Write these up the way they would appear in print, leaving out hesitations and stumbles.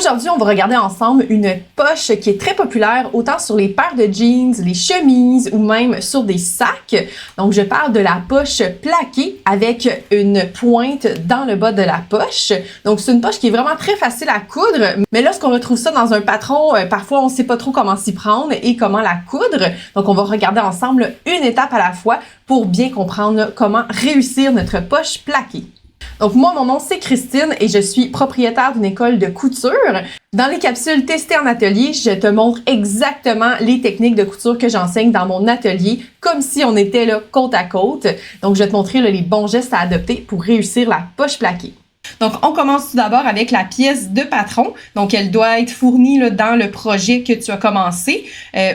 Aujourd'hui, on va regarder ensemble une poche qui est très populaire autant sur les paires de jeans, les chemises ou même sur des sacs. Donc, je parle de la poche plaquée avec une pointe dans le bas de la poche. Donc, c'est une poche qui est vraiment très facile à coudre, mais lorsqu'on retrouve ça dans un patron, parfois on ne sait pas trop comment s'y prendre et comment la coudre. Donc, on va regarder ensemble une étape à la fois pour bien comprendre comment réussir notre poche plaquée. Donc moi, mon nom c'est Christine et je suis propriétaire d'une école de couture. Dans les capsules testées en atelier, je te montre exactement les techniques de couture que j'enseigne dans mon atelier, comme si on était là côte à côte. Donc je vais te montrer là, les bons gestes à adopter pour réussir la poche plaquée. Donc, on commence tout d'abord avec la pièce de patron. Donc, elle doit être fournie là, dans le projet que tu as commencé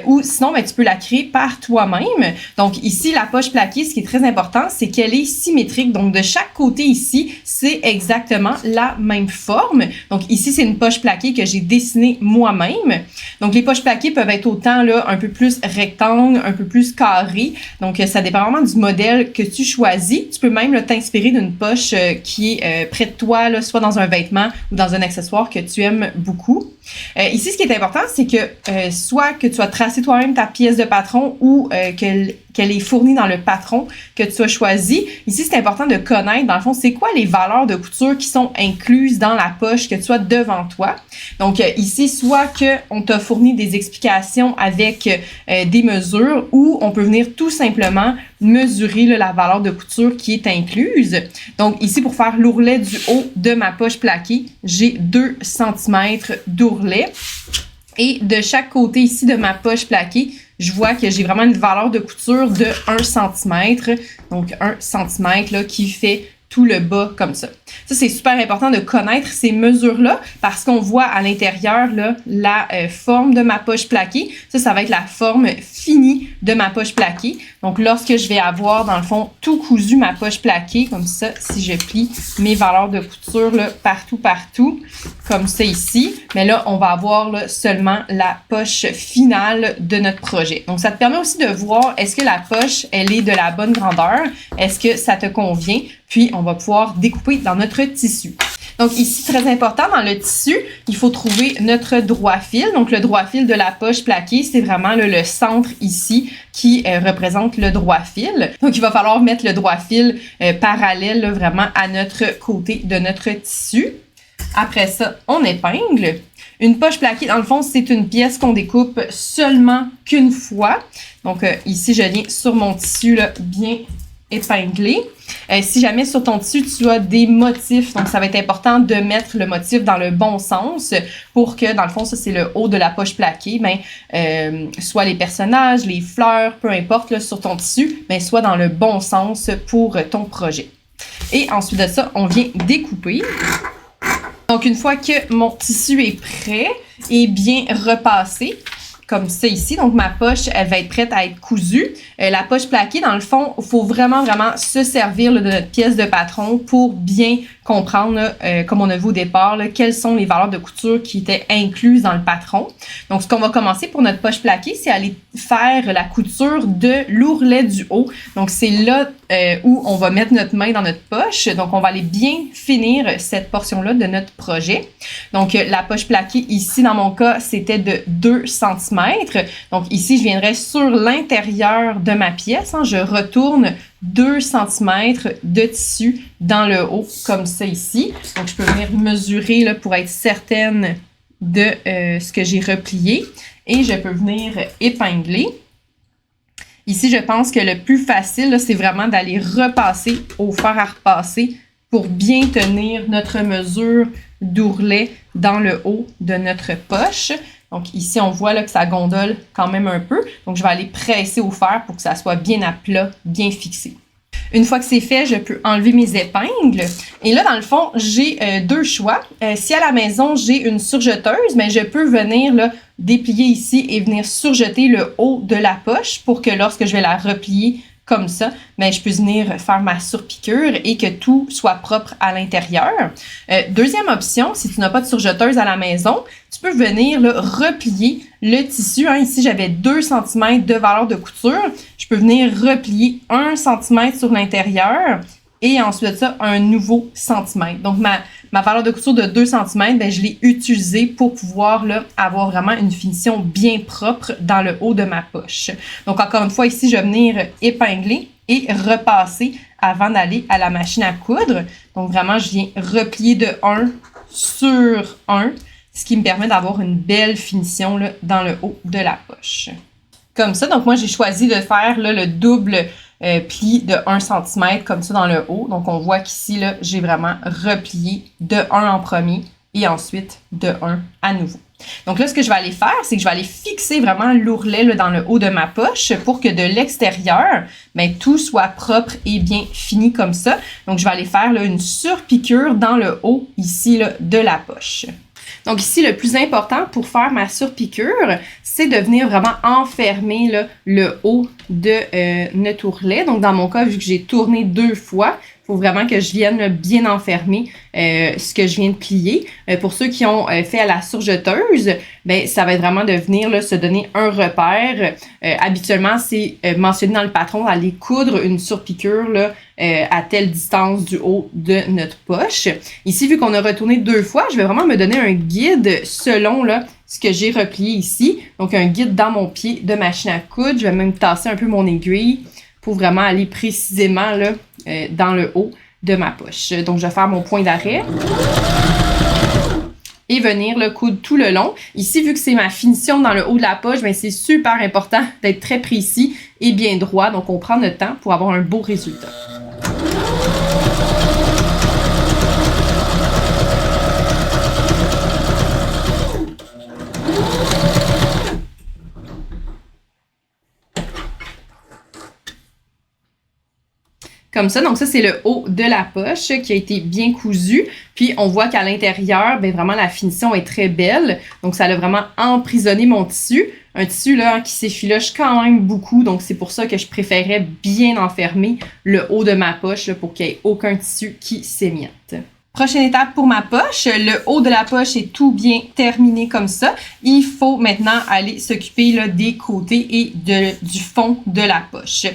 ou sinon, tu peux la créer par toi-même. Donc, ici, la poche plaquée, ce qui est très important, c'est qu'elle est symétrique. Donc, de chaque côté ici, c'est exactement la même forme. Donc, ici, c'est une poche plaquée que j'ai dessinée moi-même. Donc, les poches plaquées peuvent être autant là, un peu plus rectangle, un peu plus carré. Donc, ça dépend vraiment du modèle que tu choisis. Tu peux même t'inspirer d'une poche qui est près de toi, là, soit dans un vêtement ou dans un accessoire que tu aimes beaucoup. Ici, ce qui est important, c'est que soit que tu as tracé toi-même ta pièce de patron ou qu'elle est fournie dans le patron que tu as choisi. Ici, c'est important de connaître, dans le fond, c'est quoi les valeurs de couture qui sont incluses dans la poche que tu as devant toi. Donc, ici, soit qu'on t'a fourni des explications avec des mesures ou on peut venir tout simplement mesurer là, la valeur de couture qui est incluse. Donc, ici, pour faire l'ourlet du haut de ma poche plaquée, j'ai 2 cm d'ourlet. Et de chaque côté ici de ma poche plaquée, je vois que j'ai vraiment une valeur de couture de 1 cm. Donc, 1 cm là, qui fait tout le bas comme ça. Ça, c'est super important de connaître ces mesures-là parce qu'on voit à l'intérieur là, la forme de ma poche plaquée. Ça va être la forme finie de ma poche plaquée. Donc, lorsque je vais avoir, dans le fond, tout cousu ma poche plaquée, comme ça, si je plie mes valeurs de couture là, partout, comme ça ici, mais là, on va avoir là, seulement la poche finale de notre projet. Donc, ça te permet aussi de voir est-ce que la poche, elle est de la bonne grandeur? Est-ce que ça te convient? Puis, on va pouvoir découper dans notre tissu. Donc ici, très important, dans le tissu, il faut trouver notre droit fil. Donc le droit fil de la poche plaquée, c'est vraiment là, le centre ici qui représente le droit fil. Donc il va falloir mettre le droit fil parallèle là, vraiment à notre côté de notre tissu. Après ça, on épingle. Une poche plaquée, dans le fond, c'est une pièce qu'on découpe seulement qu'une fois. Donc ici, je viens sur mon tissu là, bien épinglé. Si jamais sur ton tissu, tu as des motifs, donc ça va être important de mettre le motif dans le bon sens pour que, dans le fond, ça c'est le haut de la poche plaquée, soit les personnages, les fleurs, peu importe là, sur ton tissu, soit dans le bon sens pour ton projet. Et ensuite de ça, on vient découper. Donc une fois que mon tissu est prêt et bien repassé, comme ça ici. Donc, ma poche, elle va être prête à être cousue. La poche plaquée, dans le fond, il faut vraiment se servir là, de notre pièce de patron pour bien comprendre, là, comme on a vu au départ, là, quelles sont les valeurs de couture qui étaient incluses dans le patron. Donc, ce qu'on va commencer pour notre poche plaquée, c'est aller faire la couture de l'ourlet du haut. Donc, c'est là où on va mettre notre main dans notre poche. Donc, on va aller bien finir cette portion-là de notre projet. Donc, la poche plaquée ici, dans mon cas, c'était de 2 cm. Donc, ici, je viendrai sur l'intérieur de ma pièce. Je retourne 2 cm de tissu dans le haut, comme ça ici. Donc, je peux venir mesurer là, pour être certaine de ce que j'ai replié. Et je peux venir épingler. Ici, je pense que le plus facile, là, c'est vraiment d'aller repasser au fer à repasser pour bien tenir notre mesure d'ourlet dans le haut de notre poche. Donc ici, on voit là, que ça gondole quand même un peu. Donc, je vais aller presser au fer pour que ça soit bien à plat, bien fixé. Une fois que c'est fait, je peux enlever mes épingles. Et là, dans le fond, j'ai 2 choix. Si à la maison, j'ai une surjeteuse, je peux venir là, déplier ici et venir surjeter le haut de la poche pour que lorsque je vais la replier comme ça, je peux venir faire ma surpiqûre et que tout soit propre à l'intérieur. Deuxième option, si tu n'as pas de surjeteuse à la maison, tu peux venir là, replier le tissu. Ici, j'avais 2 cm de valeur de couture. Je peux venir replier 1 cm sur l'intérieur et ensuite de ça, un nouveau centimètre. Donc, ma valeur de couture de 2 cm, ben, je l'ai utilisée pour pouvoir là, avoir vraiment une finition bien propre dans le haut de ma poche. Donc, encore une fois, ici, je vais venir épingler et repasser avant d'aller à la machine à coudre. Donc, vraiment, je viens replier de 1 sur 1, ce qui me permet d'avoir une belle finition là, dans le haut de la poche. Comme ça, donc moi, j'ai choisi de faire là, le double pli de 1 cm comme ça dans le haut. Donc, on voit qu'ici, là, j'ai vraiment replié de 1 en premier et ensuite de 1 à nouveau. Donc là, ce que je vais aller faire, c'est que je vais aller fixer vraiment l'ourlet là, dans le haut de ma poche pour que de l'extérieur, ben, tout soit propre et bien fini comme ça. Donc, je vais aller faire là, une surpiqûre dans le haut ici là, de la poche. Donc ici, le plus important pour faire ma surpiqûre, c'est de venir vraiment enfermer là, le haut de notre ourlet. Donc dans mon cas, vu que j'ai tourné 2 fois, il faut vraiment que je vienne bien enfermer ce que je viens de plier. Pour ceux qui ont fait à la surjeteuse, ben ça va être vraiment de venir là, se donner un repère. Habituellement, c'est mentionné dans le patron d'aller coudre une surpiqûre là, à telle distance du haut de notre poche. Ici, vu qu'on a retourné 2 fois, je vais vraiment me donner un guide selon là, ce que j'ai replié ici. Donc, un guide dans mon pied de machine à coudre. Je vais même tasser un peu mon aiguille pour vraiment aller précisément là, dans le haut de ma poche. Donc, je vais faire mon point d'arrêt et venir le coudre tout le long. Ici, vu que c'est ma finition dans le haut de la poche, bien, c'est super important d'être très précis et bien droit. Donc, on prend notre temps pour avoir un beau résultat. Comme ça, donc ça, c'est le haut de la poche qui a été bien cousu. Puis, on voit qu'à l'intérieur, bien vraiment, la finition est très belle. Donc, ça a vraiment emprisonné mon tissu. Un tissu là qui s'effiloche quand même beaucoup. Donc, c'est pour ça que je préférais bien enfermer le haut de ma poche là, pour qu'il n'y ait aucun tissu qui s'émiette. Prochaine étape pour ma poche, le haut de la poche est tout bien terminé comme ça. Il faut maintenant aller s'occuper là, des côtés et du fond de la poche.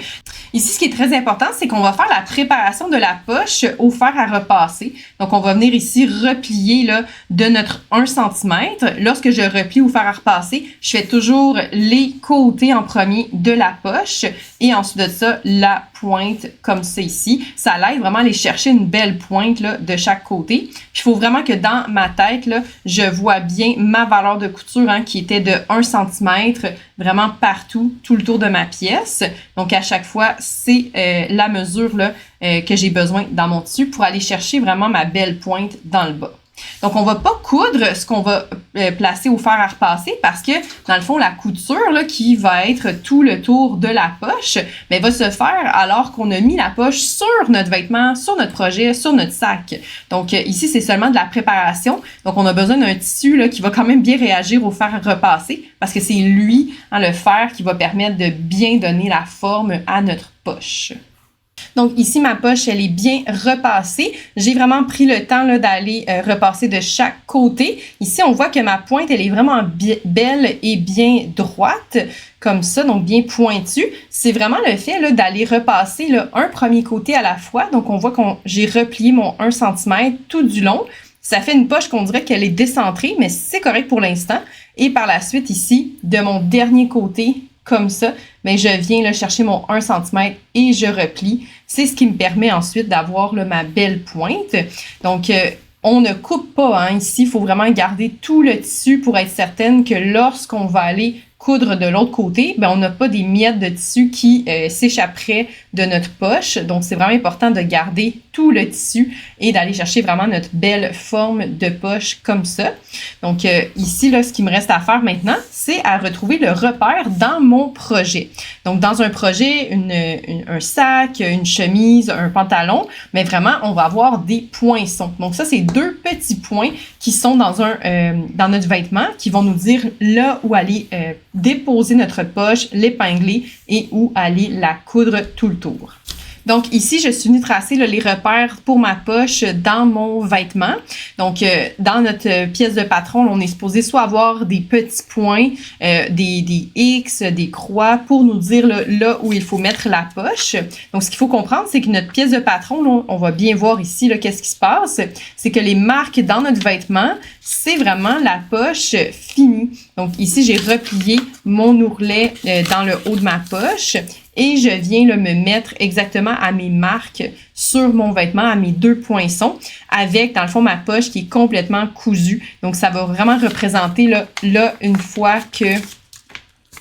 Ici, ce qui est très important, c'est qu'on va faire la préparation de la poche au fer à repasser. Donc, on va venir ici replier là, de notre 1 cm. Lorsque je replie au fer à repasser, je fais toujours les côtés en premier de la poche et ensuite de ça, la pointe comme ça ici. Ça l'aide vraiment à aller chercher une belle pointe là, de chaque côté. Puis, il faut vraiment que dans ma tête, là, je vois bien ma valeur de couture hein, qui était de 1 cm vraiment partout, tout le tour de ma pièce. Donc, à chaque fois, c'est la mesure là, que j'ai besoin dans mon tissu pour aller chercher vraiment ma belle pointe dans le bas. Donc, on va pas coudre ce qu'on va placer au fer à repasser parce que, dans le fond, la couture là, qui va être tout le tour de la poche, bien, va se faire alors qu'on a mis la poche sur notre vêtement, sur notre projet, sur notre sac. Donc, ici, c'est seulement de la préparation. Donc, on a besoin d'un tissu là, qui va quand même bien réagir au fer à repasser parce que c'est lui, hein, le fer, qui va permettre de bien donner la forme à notre poche. Donc ici, ma poche, elle est bien repassée. J'ai vraiment pris le temps là, d'aller repasser de chaque côté. Ici, on voit que ma pointe, elle est vraiment belle et bien droite, comme ça, donc bien pointue. C'est vraiment le fait là, d'aller repasser là, un premier côté à la fois. Donc, on voit que j'ai replié mon 1 cm tout du long. Ça fait une poche qu'on dirait qu'elle est décentrée, mais c'est correct pour l'instant. Et par la suite, ici, de mon dernier côté, comme ça, bien, je viens là, chercher mon 1 cm et je replie. C'est ce qui me permet ensuite d'avoir là, ma belle pointe. Donc, on ne coupe pas. Hein. Ici, il faut vraiment garder tout le tissu pour être certaine que lorsqu'on va aller coudre de l'autre côté, ben on n'a pas des miettes de tissu qui s'échapperaient de notre poche. Donc, c'est vraiment important de garder tout le tissu et d'aller chercher vraiment notre belle forme de poche comme ça. Donc, ici, là, ce qui me reste à faire maintenant, c'est à retrouver le repère dans mon projet. Donc, dans un projet, un sac, une chemise, un pantalon, mais vraiment, on va avoir des poinçons. Donc, ça, c'est 2 petits points qui sont dans notre vêtement qui vont nous dire là où aller déposer notre poche, l'épingler et où aller la coudre tout le tour. Donc ici, je suis venue tracer là, les repères pour ma poche dans mon vêtement. Donc dans notre pièce de patron, on est supposé soit avoir des petits points, des X, des croix pour nous dire là où il faut mettre la poche. Donc ce qu'il faut comprendre, c'est que notre pièce de patron, là, on va bien voir ici qu'est-ce qui se passe, c'est que les marques dans notre vêtement, c'est vraiment la poche finie. Donc ici, j'ai replié mon ourlet dans le haut de ma poche et je viens me mettre exactement à mes marques sur mon vêtement, à mes 2 poinçons, avec, dans le fond, ma poche qui est complètement cousue. Donc, ça va vraiment représenter, là une fois que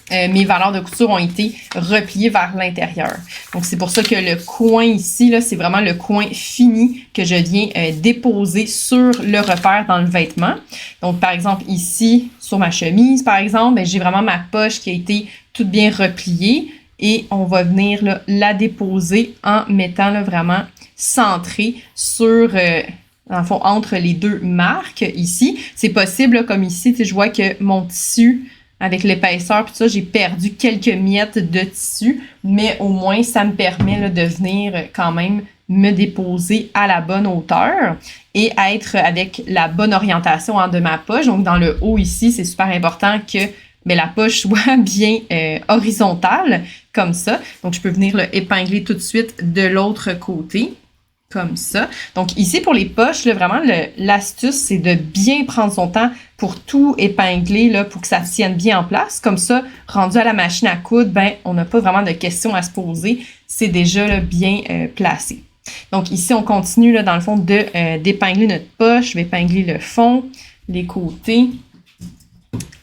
mes valeurs de couture ont été repliées vers l'intérieur. Donc, c'est pour ça que le coin ici, là, c'est vraiment le coin fini que je viens déposer sur le repère dans le vêtement. Donc, par exemple, ici, sur ma chemise, par exemple, ben, j'ai vraiment ma poche qui a été toute bien repliée. Et on va venir là, la déposer en mettant là, vraiment centré sur, dans le fond, entre les 2 marques ici. C'est possible, là, comme ici, je vois que mon tissu, avec l'épaisseur, puis ça, j'ai perdu quelques miettes de tissu, mais au moins, ça me permet là, de venir quand même me déposer à la bonne hauteur et être avec la bonne orientation de ma poche. Donc, dans le haut ici, c'est super important que la poche soit bien horizontale, comme ça. Donc, je peux venir épingler tout de suite de l'autre côté, comme ça. Donc, ici, pour les poches, là, vraiment, l'astuce, c'est de bien prendre son temps pour tout épingler, là, pour que ça tienne bien en place. Comme ça, rendu à la machine à coudre, ben, on n'a pas vraiment de questions à se poser. C'est déjà là, bien placé. Donc, ici, on continue, là, dans le fond, d'épingler notre poche. Je vais épingler le fond, les côtés,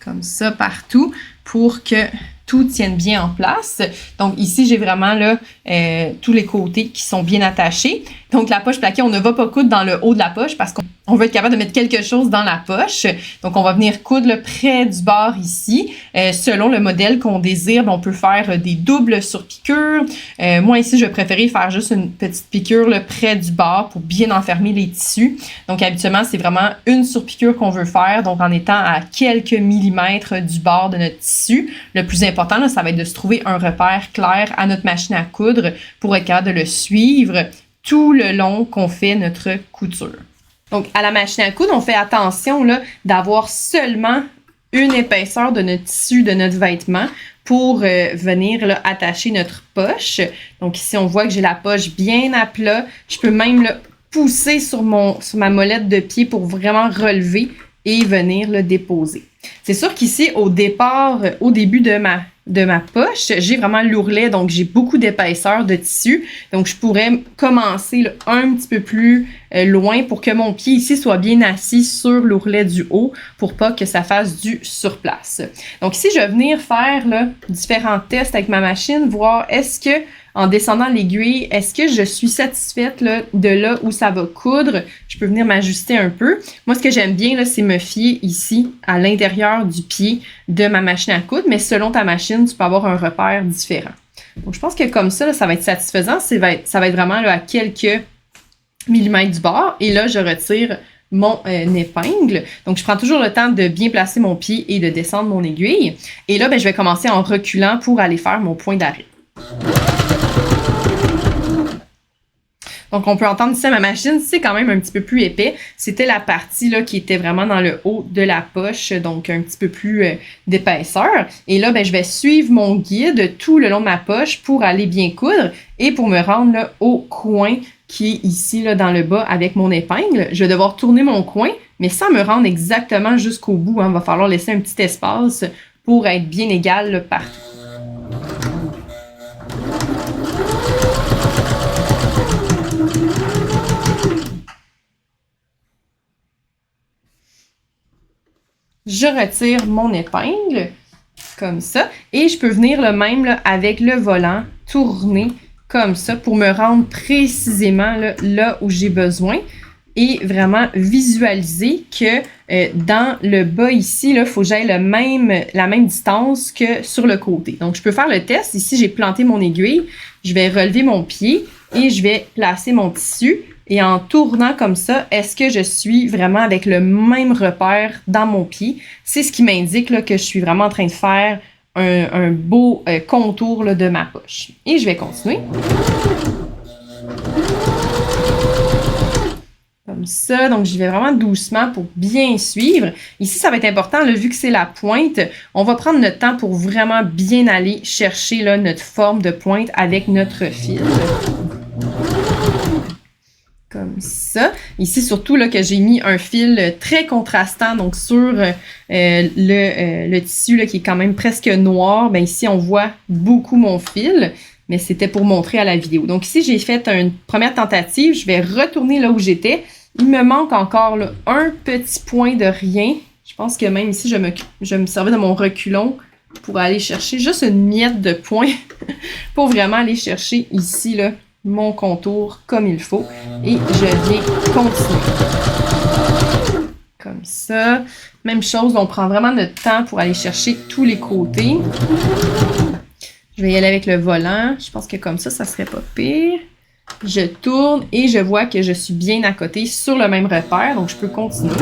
comme ça, partout, pour que tout tienne bien en place. Donc ici, j'ai vraiment là tous les côtés qui sont bien attachés. Donc la poche plaquée, on ne va pas coudre dans le haut de la poche parce qu'on veut être capable de mettre quelque chose dans la poche. Donc on va venir coudre près du bord ici. Selon le modèle qu'on désire, on peut faire des doubles surpiqûres. Moi ici, je vais préférer faire juste une petite piqûre près du bord pour bien enfermer les tissus. Donc habituellement, c'est vraiment une surpiqûre qu'on veut faire, donc en étant à quelques millimètres du bord de notre tissu. Le plus important, là, ça va être de se trouver un repère clair à notre machine à coudre pour être capable de le suivre tout le long qu'on fait notre couture. Donc, à la machine à coudre, on fait attention là, d'avoir seulement une épaisseur de notre tissu, de notre vêtement pour venir là, attacher notre poche. Donc, ici, on voit que j'ai la poche bien à plat. Je peux même là, pousser sur ma molette de pied pour vraiment relever et venir le déposer. C'est sûr qu'ici, au début de ma poche, j'ai vraiment l'ourlet, donc j'ai beaucoup d'épaisseur de tissu. Donc, je pourrais commencer là, un petit peu plus loin pour que mon pied ici soit bien assis sur l'ourlet du haut pour pas que ça fasse du surplace. Donc, ici, je vais venir faire là, différents tests avec ma machine, voir est-ce que en descendant l'aiguille, est-ce que je suis satisfaite là, de là où ça va coudre? Je peux venir m'ajuster un peu. Moi, ce que j'aime bien, là, c'est me fier ici à l'intérieur du pied de ma machine à coudre, mais selon ta machine, tu peux avoir un repère différent. Donc, je pense que comme ça, là, ça va être satisfaisant. Ça va être vraiment là, à quelques millimètres du bord. Et là, je retire mon épingle. Donc, je prends toujours le temps de bien placer mon pied et de descendre mon aiguille. Et là, je vais commencer en reculant pour aller faire mon point d'arrêt. Donc, on peut entendre ici à ma machine, c'est quand même un petit peu plus épais. C'était la partie là qui était vraiment dans le haut de la poche, donc un petit peu plus d'épaisseur. Et là, je vais suivre mon guide tout le long de ma poche pour aller bien coudre et pour me rendre là, au coin qui est ici là, dans le bas avec mon épingle. Je vais devoir tourner mon coin, mais sans me rendre exactement jusqu'au bout. Il va falloir laisser un petit espace pour être bien égal là, partout. Je retire mon épingle, comme ça, et je peux venir le même là, avec le volant, tourner comme ça pour me rendre précisément là où j'ai besoin et vraiment visualiser que dans le bas ici, il faut que j'aille la même distance que sur le côté. Donc, je peux faire le test. Ici, j'ai planté mon aiguille. Je vais relever mon pied et je vais placer mon tissu. Et en tournant comme ça, est-ce que je suis vraiment avec le même repère dans mon pied? C'est ce qui m'indique là, que je suis vraiment en train de faire un beau contour là, de ma poche. Et je vais continuer. Comme ça, donc j'y vais vraiment doucement pour bien suivre. Ici, ça va être important, là, vu que c'est la pointe, on va prendre notre temps pour vraiment bien aller chercher là, notre forme de pointe avec notre fil. Comme ça. Ici, surtout là, que j'ai mis un fil très contrastant, donc sur le tissu là, qui est quand même presque noir, ben ici, on voit beaucoup mon fil, mais c'était pour montrer à la vidéo. Donc ici, j'ai fait une première tentative. Je vais retourner là où j'étais. Il me manque encore là, un petit point de rien. Je pense que même ici, je me servais de mon reculon pour aller chercher juste une miette de point pour vraiment aller chercher ici là, mon contour comme il faut. Et je viens continuer. Comme ça. Même chose, on prend vraiment notre temps pour aller chercher tous les côtés. Je vais y aller avec le volant. Je pense que comme ça serait pas pire. Je tourne et je vois que je suis bien à côté sur le même repère, donc je peux continuer.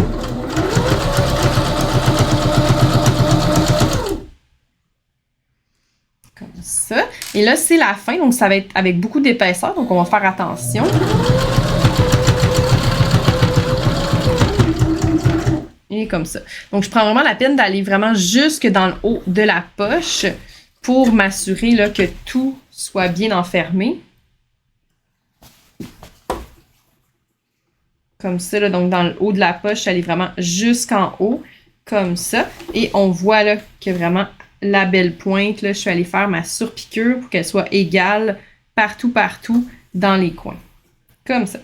Comme ça. Et là, c'est la fin, donc ça va être avec beaucoup d'épaisseur, donc on va faire attention. Et comme ça. Donc, je prends vraiment la peine d'aller vraiment jusque dans le haut de la poche pour m'assurer là, que tout soit bien enfermé. Comme ça, là, donc dans le haut de la poche, je suis allée vraiment jusqu'en haut, comme ça. Et on voit là que vraiment la belle pointe, là, je suis allée faire ma surpiqûre pour qu'elle soit égale partout dans les coins. Comme ça.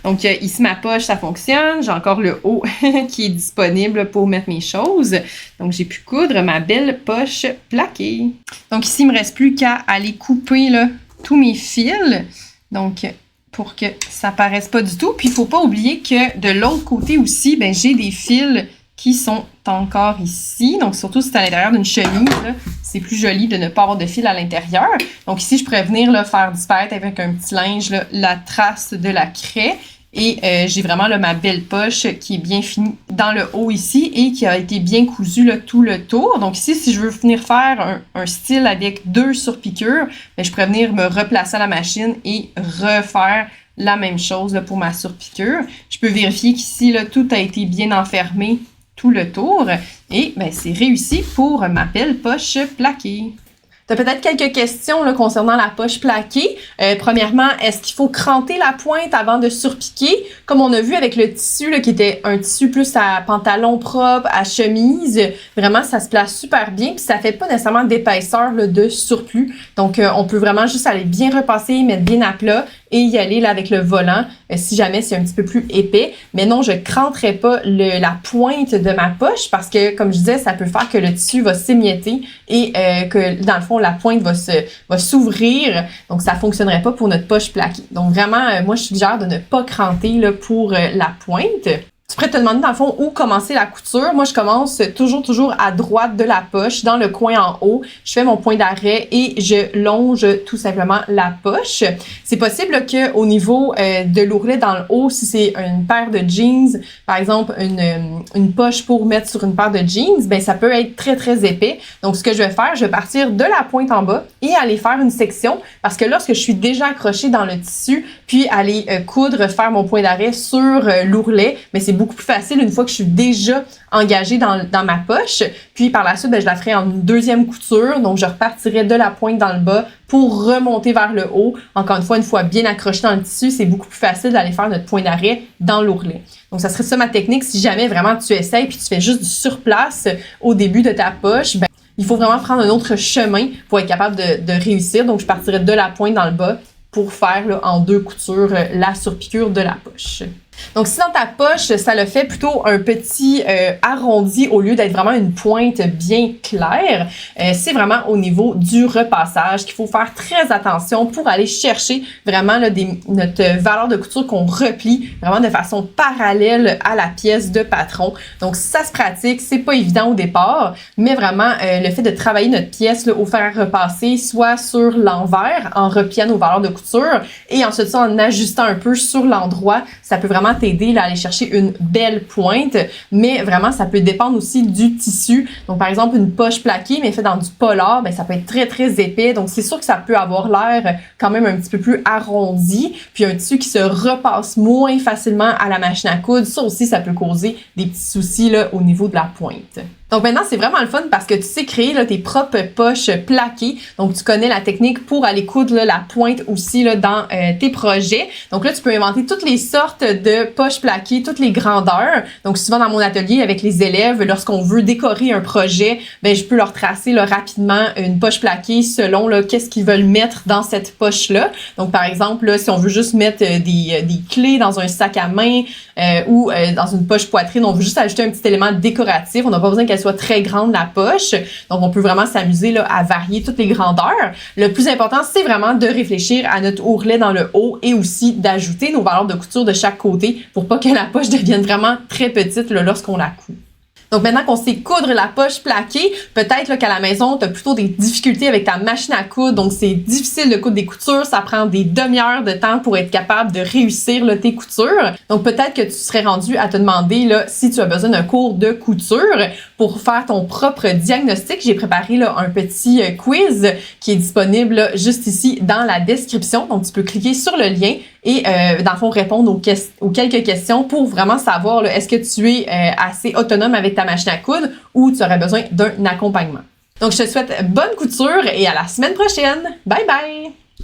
Donc ici, ma poche, ça fonctionne. J'ai encore le haut qui est disponible pour mettre mes choses. Donc, j'ai pu coudre ma belle poche plaquée. Donc ici, il ne me reste plus qu'à aller couper là, tous mes fils. Donc, pour que ça ne paraisse pas du tout. Puis, il ne faut pas oublier que de l'autre côté aussi, ben, j'ai des fils qui sont encore ici. Donc, surtout si c'est à l'intérieur d'une chemise, c'est plus joli de ne pas avoir de fil à l'intérieur. Donc, ici, je pourrais venir là, faire disparaître avec un petit linge là, la trace de la craie. Et j'ai vraiment là, ma belle poche qui est bien finie dans le haut ici et qui a été bien cousue là, tout le tour. Donc ici, si je veux venir faire un style avec 2 surpiqûres, ben, je pourrais venir me replacer à la machine et refaire la même chose là, pour ma surpiqûre. Je peux vérifier qu'ici, là, tout a été bien enfermé tout le tour. Et ben, c'est réussi pour ma belle poche plaquée. Tu as peut-être quelques questions là, concernant la poche plaquée. Premièrement, est-ce qu'il faut cranter la pointe avant de surpiquer? Comme on a vu avec le tissu là, qui était un tissu plus à pantalon propre, à chemise, vraiment ça se place super bien puis ça fait pas nécessairement d'épaisseur là, de surplus. Donc on peut vraiment juste aller bien repasser, mettre bien à plat et y aller là, avec le volant si jamais c'est un petit peu plus épais. Mais non, je cranterai pas la pointe de ma poche parce que, comme je disais, ça peut faire que le tissu va s'émietter et que, dans le fond, la pointe va s'ouvrir. Donc, ça fonctionnerait pas pour notre poche plaquée. Donc, vraiment, moi, je suggère de ne pas cranter là, pour la pointe. Tu pourrais te demander, dans le fond, où commencer la couture. Moi, je commence toujours à droite de la poche, dans le coin en haut. Je fais mon point d'arrêt et je longe tout simplement la poche. C'est possible qu'au niveau de l'ourlet dans le haut, si c'est une paire de jeans, par exemple, une poche pour mettre sur une paire de jeans, ben ça peut être très, très épais. Donc, ce que je vais faire, je vais partir de la pointe en bas et aller faire une section parce que lorsque je suis déjà accrochée dans le tissu, puis aller coudre, faire mon point d'arrêt sur l'ourlet, mais c'est beaucoup plus facile une fois que je suis déjà engagée dans ma poche. Puis par la suite, ben, je la ferai en une deuxième couture. Donc, je repartirai de la pointe dans le bas pour remonter vers le haut. Encore une fois bien accroché dans le tissu, c'est beaucoup plus facile d'aller faire notre point d'arrêt dans l'ourlet. Donc, ça serait ça ma technique. Si jamais vraiment tu essayes puis tu fais juste du surplace au début de ta poche, ben, il faut vraiment prendre un autre chemin pour être capable de réussir. Donc, je partirai de la pointe dans le bas pour faire là, en 2 coutures la surpiqûre de la poche. Donc, si dans ta poche, ça le fait plutôt un petit arrondi au lieu d'être vraiment une pointe bien claire, c'est vraiment au niveau du repassage qu'il faut faire très attention pour aller chercher vraiment là, notre valeur de couture qu'on replie vraiment de façon parallèle à la pièce de patron. Donc, ça se pratique, c'est pas évident au départ, mais vraiment le fait de travailler notre pièce là, au fer à repasser, soit sur l'envers en repliant nos valeurs de couture et ensuite ça en ajustant un peu sur l'endroit, ça peut vraiment vraiment t'aider là, à aller chercher une belle pointe, mais vraiment, ça peut dépendre aussi du tissu. Donc, par exemple, une poche plaquée, mais faite dans du polar, ben, ça peut être très, très épais. Donc, c'est sûr que ça peut avoir l'air quand même un petit peu plus arrondi. Puis, un tissu qui se repasse moins facilement à la machine à coudre, ça aussi, ça peut causer des petits soucis là, au niveau de la pointe. Donc maintenant, c'est vraiment le fun parce que tu sais créer là, tes propres poches plaquées. Donc, tu connais la technique pour aller coudre là, la pointe aussi là, dans tes projets. Donc là, tu peux inventer toutes les sortes de poches plaquées, toutes les grandeurs. Donc, souvent dans mon atelier avec les élèves, lorsqu'on veut décorer un projet, ben je peux leur tracer là, rapidement une poche plaquée selon là, qu'est-ce qu'ils veulent mettre dans cette poche-là. Donc, par exemple, là, si on veut juste mettre des clés dans un sac à main ou dans une poche poitrine, on veut juste ajouter un petit élément décoratif. On n'a pas besoin qu'elle soit très grande, la poche. Donc, on peut vraiment s'amuser là, à varier toutes les grandeurs. Le plus important, c'est vraiment de réfléchir à notre ourlet dans le haut et aussi d'ajouter nos valeurs de couture de chaque côté pour pas que la poche devienne vraiment très petite là, lorsqu'on la coud. Donc maintenant qu'on sait coudre la poche plaquée, peut-être là, qu'à la maison, tu as plutôt des difficultés avec ta machine à coudre, donc c'est difficile de coudre des coutures, ça prend des demi-heures de temps pour être capable de réussir là, tes coutures. Donc peut-être que tu serais rendu à te demander là, si tu as besoin d'un cours de couture pour faire ton propre diagnostic. J'ai préparé là, un petit quiz qui est disponible là, juste ici dans la description. Donc tu peux cliquer sur le lien et dans le fond répondre aux quelques questions pour vraiment savoir là, est-ce que tu es assez autonome avec ta machine à coudre ou tu aurais besoin d'un accompagnement. Donc je te souhaite bonne couture et à la semaine prochaine. Bye bye!